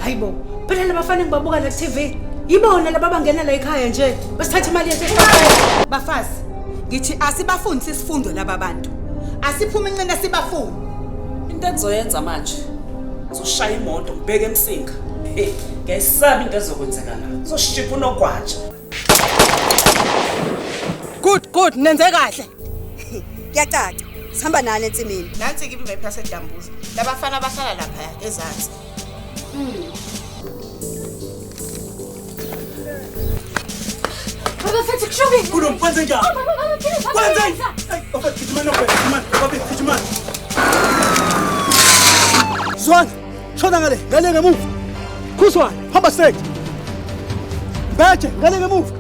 Hayibo, phela labafana engibabuka la TV. Yibona laba bangena la ekhaya nje. Basithatha imali yethu esibafayo. Bafazi, ngithi asibafundisi isifundo laba bantu. Asiphume incane sibafuni. Into engizoyenza manje. Uzoshaya imoto ngibheke emsinga. Ngiyayisaba into ezokwenzeka la. Uzoshipha unogwaja. Good, nenze kahle. Kuyacaca. Sihamba nalo ensimini. Nansi ke imvepha yasedambuza. Labafana bahlala lapha ezansi. Baba futhi kushobile. Kulo kwenze njani? Kwenze. Hey, baba gijimani nophe, baba gijimani. Zwana, shoda ngale ngemuva. Khuswa, hamba straight. Beje, ngale ngemuva.